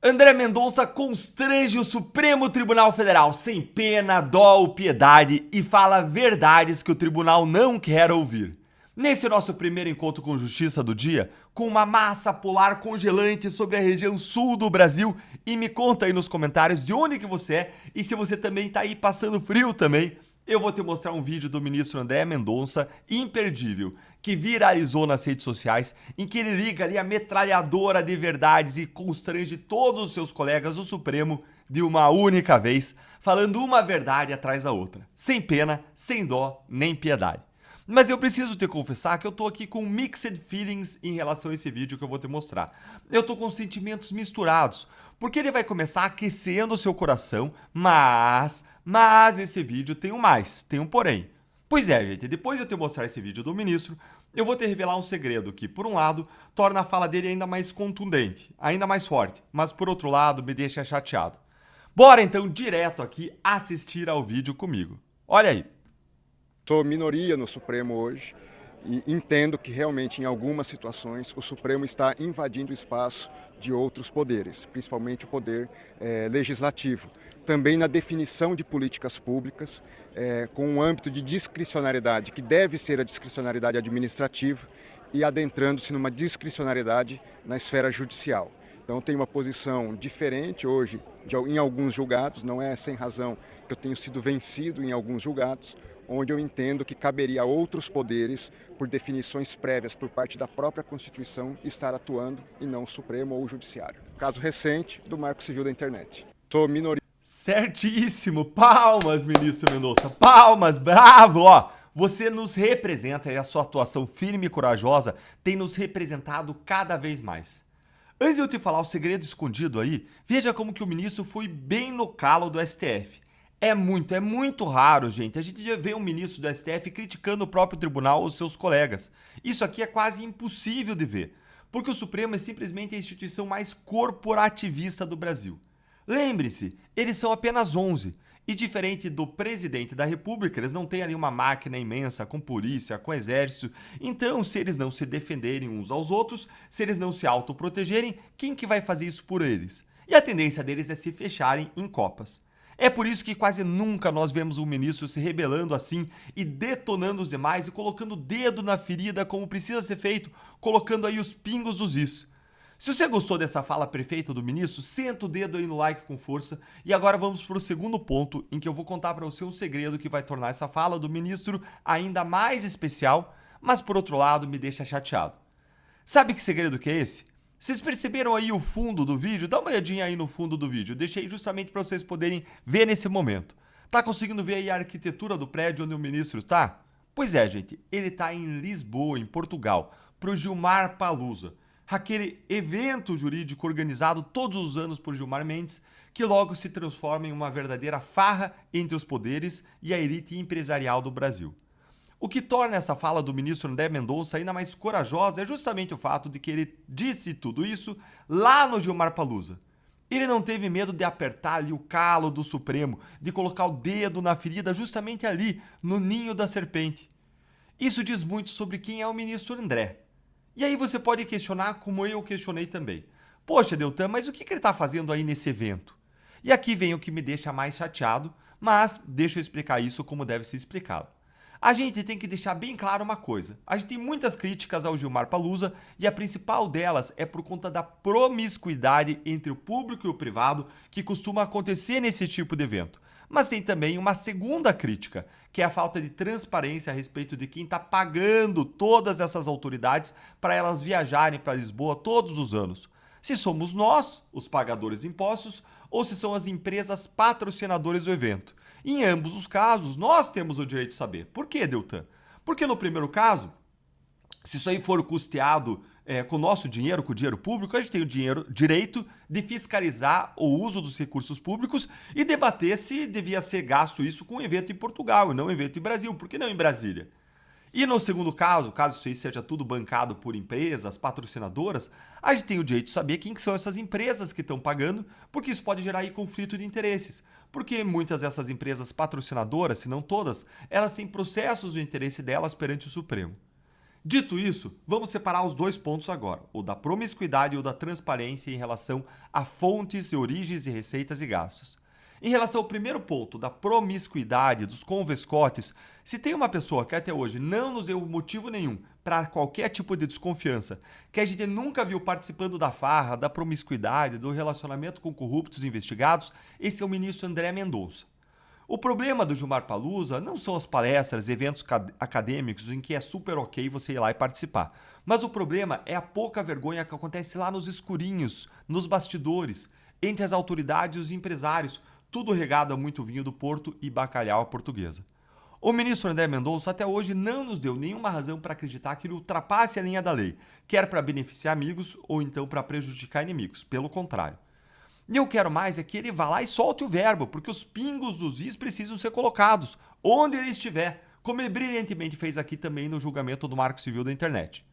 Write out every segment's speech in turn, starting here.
André Mendonça constrange o Supremo Tribunal Federal sem pena, dó ou piedade e fala verdades que o tribunal não quer ouvir. Nesse nosso primeiro encontro com justiça do dia, com uma massa polar congelante sobre a região sul do Brasil, e me conta aí nos comentários de onde que você é e se você também tá aí passando frio também, eu vou te mostrar um vídeo do ministro André Mendonça, imperdível, que viralizou nas redes sociais, em que ele liga ali a metralhadora de verdades e constrange todos os seus colegas do Supremo de uma única vez, falando uma verdade atrás da outra, sem pena, sem dó, nem piedade. Mas eu preciso te confessar que eu tô aqui com mixed feelings em relação a esse vídeo que eu vou te mostrar. Eu tô com sentimentos misturados, porque ele vai começar aquecendo o seu coração, mas esse vídeo tem um mais, tem um porém. Pois é, gente, depois de eu te mostrar esse vídeo do ministro, eu vou te revelar um segredo que, por um lado, torna a fala dele ainda mais contundente, ainda mais forte, mas por outro lado, me deixa chateado. Bora então direto aqui assistir ao vídeo comigo. Olha aí. Sou minoria no Supremo hoje e entendo que realmente em algumas situações o Supremo está invadindo o espaço de outros poderes, principalmente o poder legislativo. Também na definição de políticas públicas, com um âmbito de discricionariedade, que deve ser a discricionariedade administrativa, e adentrando-se numa discricionariedade na esfera judicial. Então tem uma posição diferente hoje em alguns julgados, não é sem razão que eu tenho sido vencido em alguns julgados, onde eu entendo que caberia a outros poderes, por definições prévias por parte da própria Constituição, estar atuando e não o Supremo ou o Judiciário. Caso recente do Marco Civil da Internet. Sou minoria. Certíssimo! Palmas, ministro Mendonça! Palmas! Bravo! Ó, você nos representa e a sua atuação firme e corajosa tem nos representado cada vez mais. Antes de eu te falar o segredo escondido aí, veja como que o ministro foi bem no calo do STF. É muito raro, gente, a gente vê um ministro do STF criticando o próprio tribunal ou seus colegas. Isso aqui é quase impossível de ver, porque o Supremo é simplesmente a instituição mais corporativista do Brasil. Lembre-se, eles são apenas 11, e diferente do presidente da República, eles não têm ali uma máquina imensa com polícia, com exército, então se eles não se defenderem uns aos outros, se eles não se autoprotegerem, quem que vai fazer isso por eles? E a tendência deles é se fecharem em copas. É por isso que quase nunca nós vemos um ministro se rebelando assim e detonando os demais e colocando o dedo na ferida como precisa ser feito, colocando aí os pingos dos is. Se você gostou dessa fala perfeita do ministro, senta o dedo aí no like com força. E agora vamos para o segundo ponto, em que eu vou contar para você um segredo que vai tornar essa fala do ministro ainda mais especial, mas por outro lado me deixa chateado. Sabe que segredo que é esse? Vocês perceberam aí o fundo do vídeo? Dá uma olhadinha aí no fundo do vídeo. Eu deixei justamente para vocês poderem ver nesse momento. Tá conseguindo ver aí a arquitetura do prédio onde o ministro tá? Pois é, gente. Ele tá em Lisboa, em Portugal, pro Gilmar Palusa. Aquele evento jurídico organizado todos os anos por Gilmar Mendes, que logo se transforma em uma verdadeira farra entre os poderes e a elite empresarial do Brasil. O que torna essa fala do ministro André Mendonça ainda mais corajosa é justamente o fato de que ele disse tudo isso lá no Gilmar Palusa. Ele não teve medo de apertar ali o calo do Supremo, de colocar o dedo na ferida justamente ali, no ninho da serpente. Isso diz muito sobre quem é o ministro André. E aí você pode questionar como eu questionei também. Poxa, Deltan, mas o que ele está fazendo aí nesse evento? E aqui vem o que me deixa mais chateado, mas deixa eu explicar isso como deve ser explicado. A gente tem que deixar bem claro uma coisa. A gente tem muitas críticas ao Gilmar Palusa e a principal delas é por conta da promiscuidade entre o público e o privado que costuma acontecer nesse tipo de evento. Mas tem também uma segunda crítica, que é a falta de transparência a respeito de quem está pagando todas essas autoridades para elas viajarem para Lisboa todos os anos. Se somos nós, os pagadores de impostos, ou se são as empresas patrocinadoras do evento. Em ambos os casos, nós temos o direito de saber. Por quê, Deltan? Porque no primeiro caso, se isso aí for custeado com o nosso dinheiro, com o dinheiro público, a gente tem o direito de fiscalizar o uso dos recursos públicos e debater se devia ser gasto isso com um evento em Portugal e não um evento em Brasil. Por que não em Brasília? E no segundo caso isso aí seja tudo bancado por empresas, patrocinadoras, a gente tem o direito de saber quem que são essas empresas que estão pagando, porque isso pode gerar aí conflito de interesses. Porque muitas dessas empresas patrocinadoras, se não todas, elas têm processos do interesse delas perante o Supremo. Dito isso, vamos separar os dois pontos agora, o da promiscuidade e o da transparência em relação a fontes e origens de receitas e gastos. Em relação ao primeiro ponto, da promiscuidade dos convescotes, se tem uma pessoa que até hoje não nos deu motivo nenhum para qualquer tipo de desconfiança, que a gente nunca viu participando da farra, da promiscuidade, do relacionamento com corruptos investigados, esse é o ministro André Mendonça. O problema do Gilmar Palusa não são as palestras, eventos acadêmicos em que é super ok você ir lá e participar. Mas o problema é a pouca vergonha que acontece lá nos escurinhos, nos bastidores, entre as autoridades e os empresários, tudo regado a muito vinho do Porto e bacalhau à portuguesa. O ministro André Mendonça até hoje não nos deu nenhuma razão para acreditar que ele ultrapasse a linha da lei, quer para beneficiar amigos ou então para prejudicar inimigos, pelo contrário. E eu quero mais é que ele vá lá e solte o verbo, porque os pingos dos is precisam ser colocados, onde ele estiver, como ele brilhantemente fez aqui também no julgamento do Marco Civil da Internet.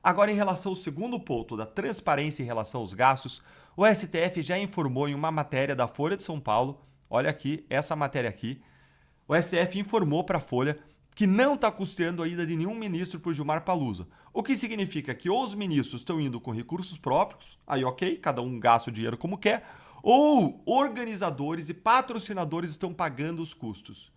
Agora, em relação ao segundo ponto da transparência em relação aos gastos, o STF já informou em uma matéria da Folha de São Paulo, olha aqui, essa matéria aqui, o STF informou para a Folha que não está custeando a ida de nenhum ministro por Gilmar Palusa, o que significa que ou os ministros estão indo com recursos próprios, aí ok, cada um gasta o dinheiro como quer, ou organizadores e patrocinadores estão pagando os custos.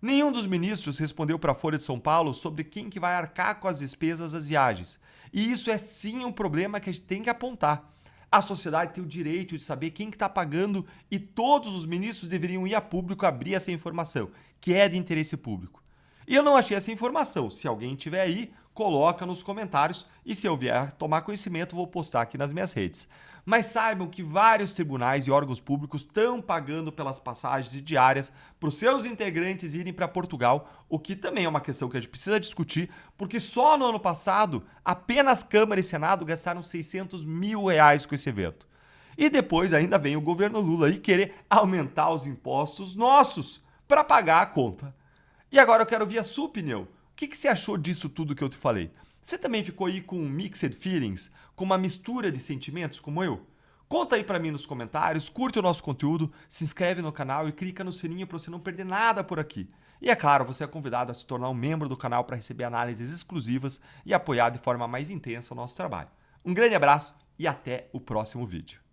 Nenhum dos ministros respondeu para a Folha de São Paulo sobre quem que vai arcar com as despesas das viagens. E isso é sim um problema que a gente tem que apontar. A sociedade tem o direito de saber quem que está pagando e todos os ministros deveriam ir a público abrir essa informação, que é de interesse público. E eu não achei essa informação. Se alguém tiver aí, coloca nos comentários e se eu vier tomar conhecimento, vou postar aqui nas minhas redes. Mas saibam que vários tribunais e órgãos públicos estão pagando pelas passagens diárias para os seus integrantes irem para Portugal, o que também é uma questão que a gente precisa discutir, porque só no ano passado, apenas Câmara e Senado gastaram 600 mil reais com esse evento. E depois ainda vem o governo Lula aí querer aumentar os impostos nossos para pagar a conta. E agora eu quero ouvir a sua opinião. O que você achou disso tudo que eu te falei? Você também ficou aí com mixed feelings, com uma mistura de sentimentos como eu? Conta aí pra mim nos comentários, curte o nosso conteúdo, se inscreve no canal e clica no sininho para você não perder nada por aqui. E é claro, você é convidado a se tornar um membro do canal para receber análises exclusivas e apoiar de forma mais intensa o nosso trabalho. Um grande abraço e até o próximo vídeo.